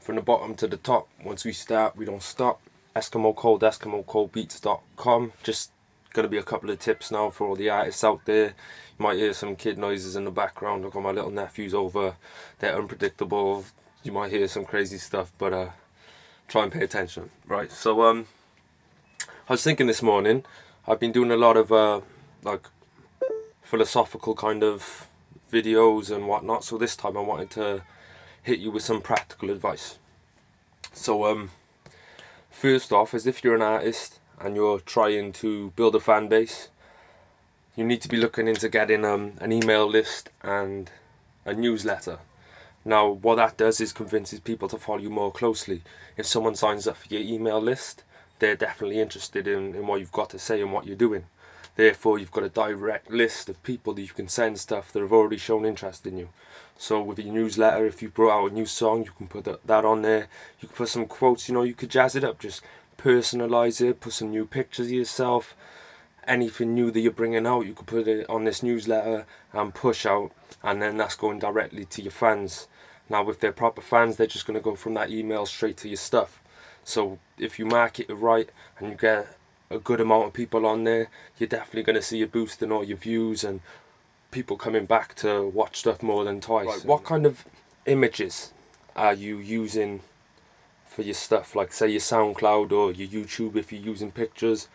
From the bottom to the top, once we start, we don't stop. Esskimo Cold, EskimoColdBeats.com. Just going to be a couple of tips now for all the artists out there. You might hear some kid noises in the background. I've got my little nephews over. They're unpredictable. You might hear some crazy stuff, but try and pay attention. Right, so I was thinking this morning, I've been doing a lot of like philosophical kind of videos and whatnot, so this time I wanted to hit you with some practical advice. So first off, as if you're an artist and you're trying to build a fan base, you need to be looking into getting an email list and a newsletter. Now what that does is convinces people to follow you more closely. If someone signs up for your email list, they're definitely interested in what you've got to say and what you're doing. Therefore you've got a direct list of people that you can send stuff that have already shown interest in you. So with your newsletter, if you brought out a new song, you can put that on there. You can put some quotes, you know, you could jazz it up, just personalise it, put some new pictures of yourself. Anything new that you're bringing out, you could put it on this newsletter and push out, and then that's going directly to your fans. Now if they're proper fans, they're just going to go from that email straight to your stuff. So if you market it right and you get a good amount of people on there, you're definitely going to see a boost in all your views and people coming back to watch stuff more than twice. Right, what kind of images are you using for your stuff? Like say your SoundCloud or your YouTube, if you're using pictures,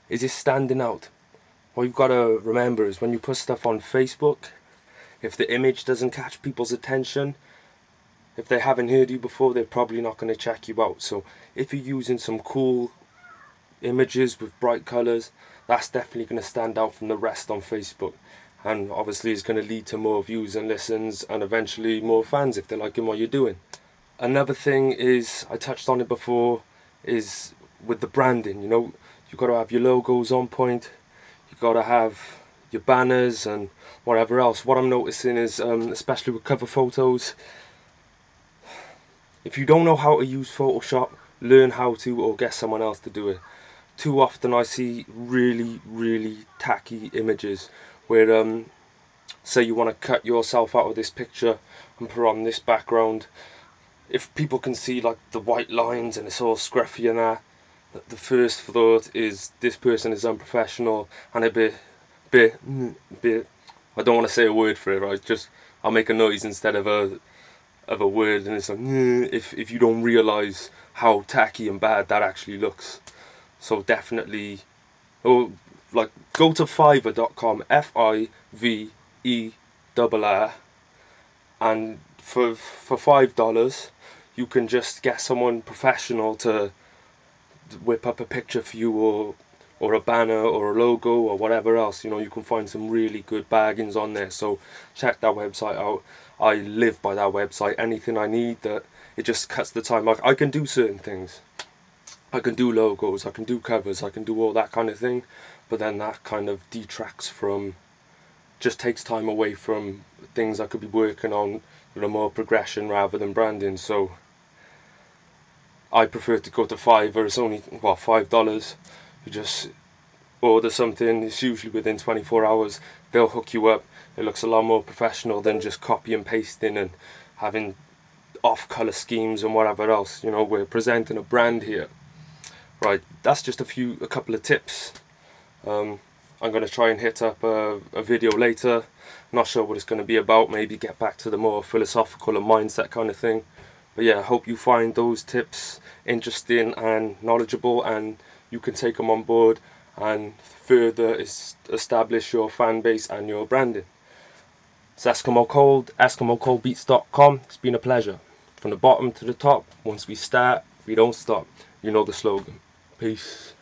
is it standing out? What you've got to remember is when you put stuff on Facebook, if the image doesn't catch people's attention, if they haven't heard you before, they're probably not going to check you out. So if you're using some cool images with bright colours, that's definitely going to stand out from the rest on Facebook, and obviously it's going to lead to more views and listens and eventually more fans if they're liking what you're doing. Another thing is, I touched on it before, is with the branding. You know, you've got to have your logos on point, you've got to have your banners and whatever else. What I'm noticing is, especially with cover photos, if you don't know how to use Photoshop, learn how to, or get someone else to do it. Too often I see really tacky images where say you want to cut yourself out of this picture and put on this background. If people can see like the white lines and it's all scruffy and that, the first thought is this person is unprofessional and a bit I don't want to say a word for it, right? I'll make a noise instead of a word, and it's like if you don't realise how tacky and bad that actually looks. So definitely, like go to Fiverr.com, Fiverr, and for $5 you can just get someone professional to whip up a picture for you, or a banner or a logo or whatever else. You know, you can find some really good bargains on there, so check that website out. I live by that website. Anything I need, that it just cuts the time. Like I can do certain things, I can do logos, I can do covers, I can do all that kind of thing, but then that kind of detracts from, just takes time away from things I could be working on with a more progression rather than branding. So I prefer to go to Fiverr. It's only, well, $5. You just order something, it's usually within 24 hours, they'll hook you up. It looks a lot more professional than just copy and pasting and having off colour schemes and whatever else. You know, we're presenting a brand here. Right, that's just a couple of tips. I'm going to try and hit up a video later. Not sure what it's going to be about, maybe get back to the more philosophical and mindset kind of thing. But yeah, I hope you find those tips interesting and knowledgeable, and you can take them on board and further establish your fan base and your branding. It's Esskimo Cold, EskimoColdBeats.com. It's been a pleasure. From the bottom to the top, once we start, we don't stop. You know the slogan. Peace.